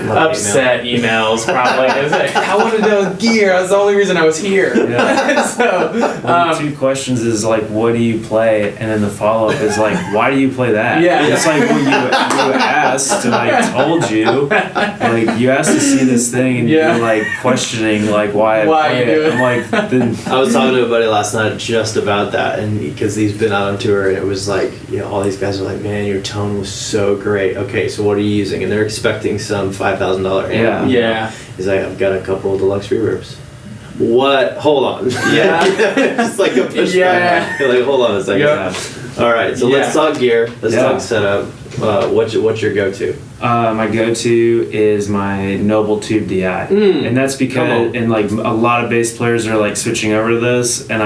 S2: upset emails probably. It's like, I want to know gear. That's the only reason I was here. So,
S4: the 2 questions is like, what do you play? And then the follow-up is like, why do you play that? It's like, well, you asked, and I told you. Like, you asked to see this thing, and you're like questioning like why I play it. I'm like, then
S3: I was talking to a buddy last night just about that, and because he's been out on tour, and it was like, you know, all these guys are like, man, your tone was so great. Okay, so what are you using? And they're expecting some $5,000 amp. He's like, I've got a couple of deluxe reverbs. What? Hold on. Just like a pushback. You're like, hold on a second. All right, so let's talk gear. Let's talk setup. What's your go-to?
S4: My go-to is my Noble Tube DI, and that's because and like a lot of bass players are like switching over to this, and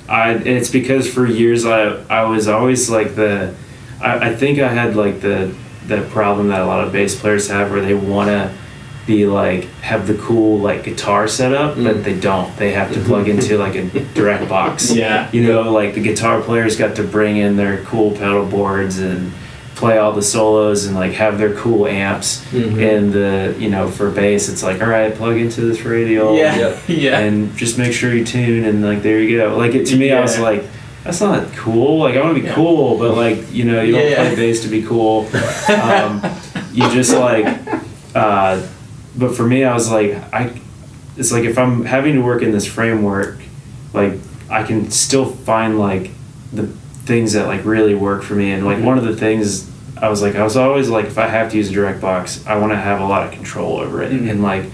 S4: and it's because for years I was always like I think I had like the problem that a lot of bass players have, where they want to be like have the cool like guitar setup, but they don't. They have to plug into like a direct box. Like the guitar players got to bring in their cool pedal boards and play all the solos and like have their cool amps. And the for bass it's like, all right, plug into this radial and just make sure you tune, and like there you go. Like to me I was like, that's not cool. Like I want to be cool, but like you don't play bass to be cool. You just like but for me I was like, it's like if I'm having to work in this framework, like I can still find like the things that like really work for me. And like one of the things I was always like, if I have to use a direct box, I want to have a lot of control over it. And like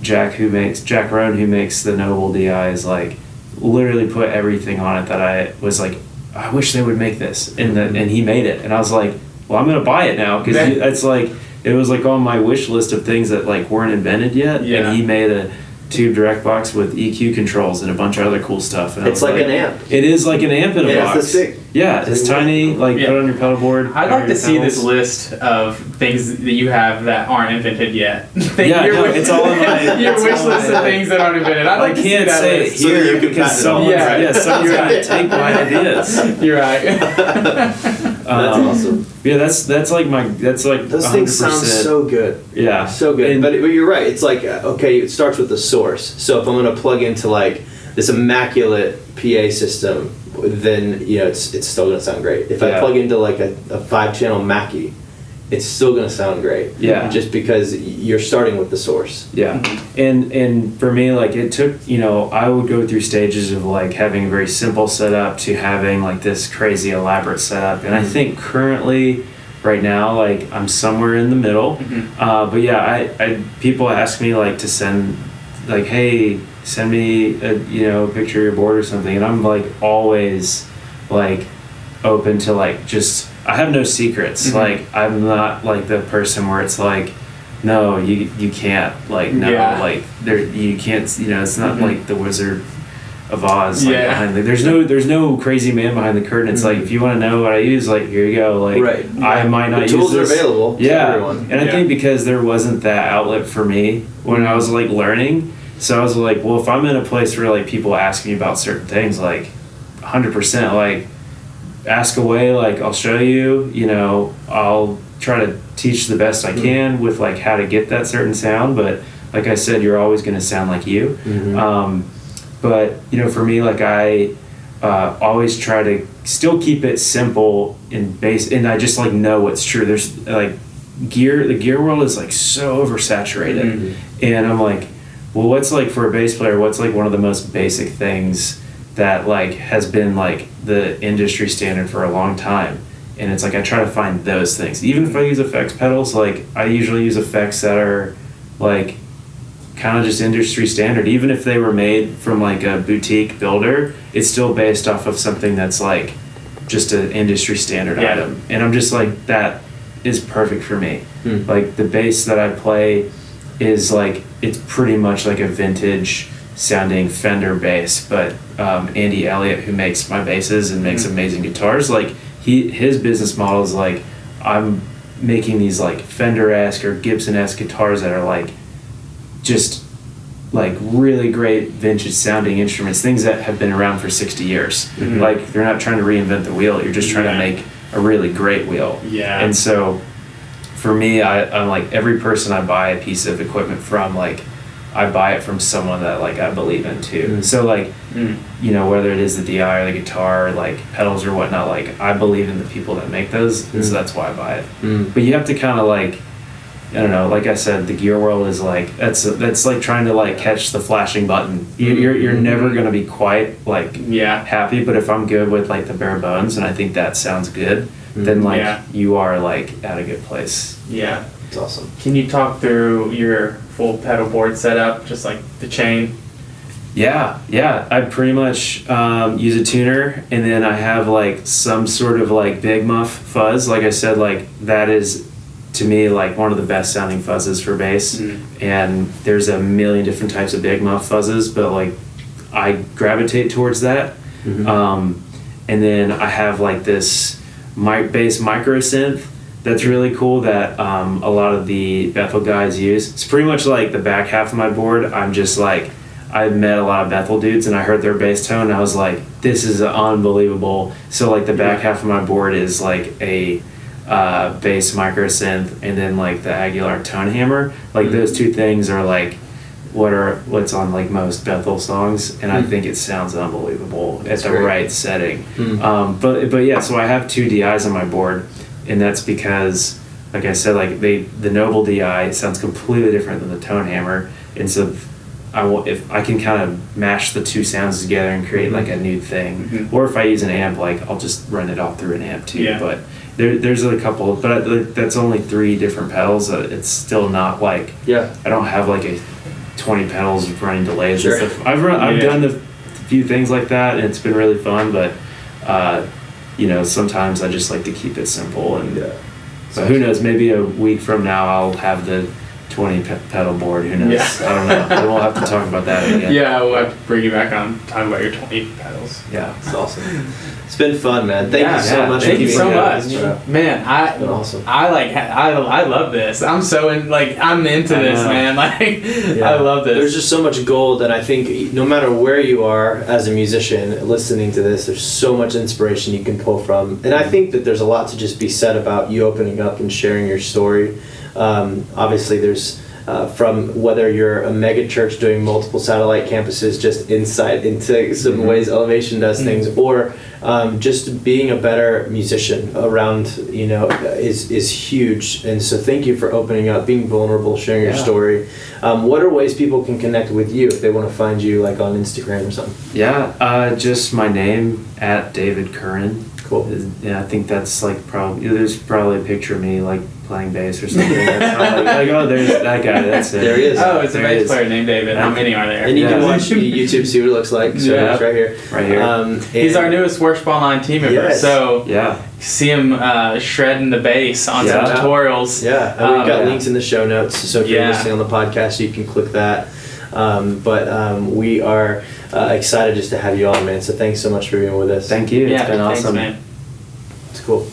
S4: Jack Roan, who makes the Noble DI, is like literally put everything on it that I was like, I wish they would make this, and he made it, and I was like, well, I'm gonna buy it now, because it's like it was like on my wish list of things that like weren't invented yet. And he made a tube direct box with EQ controls and a bunch of other cool stuff. And
S3: it's like an amp.
S4: It is like an amp in a box.
S3: It's this big.
S4: Yeah, it's tiny. Like put on your pedal board.
S2: I'd like to see this list of things that you have that aren't invented yet.
S4: It's all in my
S2: your wish list of things that aren't invented. I'd like to see that
S4: say
S2: list.
S4: it here because someone's got to take my ideas.
S2: You're right.
S3: That's awesome.
S4: Yeah, that's like those
S3: 100%. Things sound so good.
S4: Yeah,
S3: so good. But you're right. It's like it starts with the source. So if I'm gonna plug into like this immaculate PA system, then it's still gonna sound great. If I plug into like a 5-channel Mackie, it's still gonna sound great.
S4: Yeah,
S3: just because you're starting with the source.
S4: Yeah, and for me, like it took I would go through stages of like having a very simple setup to having like this crazy elaborate setup, and I think currently right now like I'm somewhere in the middle. But yeah, I people ask me like to send like, hey, send me a picture of your board or something, and I'm like always like open to like just I have no secrets. Like I'm not like the person where it's like, no, you can't like like there you can't it's not like the Wizard of Oz like behind there's no crazy man behind the curtain. It's like if you want to know what I use, like here you go. Like I might not use this.
S3: Tools are available to everyone.
S4: And I think because there wasn't that outlet for me when I was like learning, so I was like, well, if I'm in a place where like people ask me about certain things, like 100% like ask away, like I'll show you, I'll try to teach the best I can with like how to get that certain sound, but like I said, you're always going to sound like you. But for me, like I always try to still keep it simple and base, and I just like know what's true. There's like the gear world is like so oversaturated, and I'm like, well, what's like for a bass player, what's like one of the most basic things that like has been like the industry standard for a long time? And it's like I try to find those things. Even if I use effects pedals, like I usually use effects that are like kind of just industry standard. Even if they were made from like a boutique builder, it's still based off of something that's like just an industry standard item. And I'm just like, that is perfect for me. Like the bass that I play is like, it's pretty much like a vintage sounding Fender bass, but Andy Elliott, who makes my basses and makes amazing guitars, like his business model is like, I'm making these like Fender-esque or Gibson-esque guitars that are like just like really great vintage sounding instruments, things that have been around for 60 years. Like they're not trying to reinvent the wheel, you're just trying to make a really great wheel. And so for me, I'm like, every person I buy a piece of equipment from, like I buy it from someone that like I believe in too. So like whether it is the DI or the guitar, like pedals or whatnot, like I believe in the people that make those, and so that's why I buy it. But you have to kind of like, I don't know, like I said, the gear world is like, that's like trying to like catch the flashing button. You're never gonna be quite like happy, but if I'm good with like the bare bones and I think that sounds good, then like you are like at a good place.
S3: It's awesome.
S2: Can you talk through your full pedal board setup, just like the chain?
S4: Yeah. I pretty much use a tuner, and then I have like some sort of like big muff fuzz. Like I said, like that is to me like one of the best sounding fuzzes for bass. And there's a million different types of big muff fuzzes, but like I gravitate towards that. And then I have like this bass micro synth that's really cool that a lot of the Bethel guys use. It's pretty much like the back half of my board. I'm just like, I met a lot of Bethel dudes and I heard their bass tone and I was like, this is unbelievable. So like the back half of my board is like a bass micro synth and then like the Aguilar tone hammer. Like those two things are like what's on like most Bethel songs, and I think it sounds unbelievable at the right setting. But yeah, so I have two DIs on my board, and that's because, like I said, like the Noble DI sounds completely different than the tone hammer, and so if I can kind of mash the two sounds together and create like a new thing, or if I use an amp, like I'll just run it off through an amp too.
S2: Yeah.
S4: But there's a couple, but that's only 3 different pedals. It's still not like I don't have like a 20 pedals running delays and stuff. I've done a few things like that, and it's been really fun. But sometimes I just like to keep it simple. And so who knows? Maybe a week from now I'll have the 20 pedal board. Who knows?
S2: Yeah.
S4: I don't know. We'll have to talk about that again.
S2: Yeah, we'll have to bring you back on talking about your 20 pedals.
S4: Yeah,
S3: it's awesome. It's been fun, man. Thank you so much.
S2: Thank you so much, man.
S3: It's been awesome.
S2: I love this. I'm so I'm into this, man. Like I love this.
S3: There's just so much gold, and I think no matter where you are as a musician listening to this, there's so much inspiration you can pull from. And I think that there's a lot to just be said about you opening up and sharing your story. Obviously, there's from whether you're a mega church doing multiple satellite campuses, just insight into some ways Elevation does things, or just being a better musician around, is huge. And so thank you for opening up, being vulnerable, sharing your story. What are ways people can connect with you if they want to find you, like on Instagram or something?
S4: Yeah, just my name @David Curran.
S3: Cool.
S4: Yeah, I think that's like there's probably a picture of me like playing bass or something. That's not like, oh, there's that guy. That's it.
S3: There he is.
S2: Oh, it's a bass player named David. How many are there?
S3: And you can watch YouTube, see what it looks like. So it's right here.
S4: Right here.
S2: He's our newest Worship Online team member.
S3: Yes.
S2: So
S4: yeah,
S2: see him shredding the bass on some tutorials.
S3: Yeah, and we've got links in the show notes. So if you're listening on the podcast, you can click that. But we are excited just to have you on, man. So thanks so much for being with us.
S4: Thank you. It's been awesome.
S2: Thanks, man.
S3: It's cool.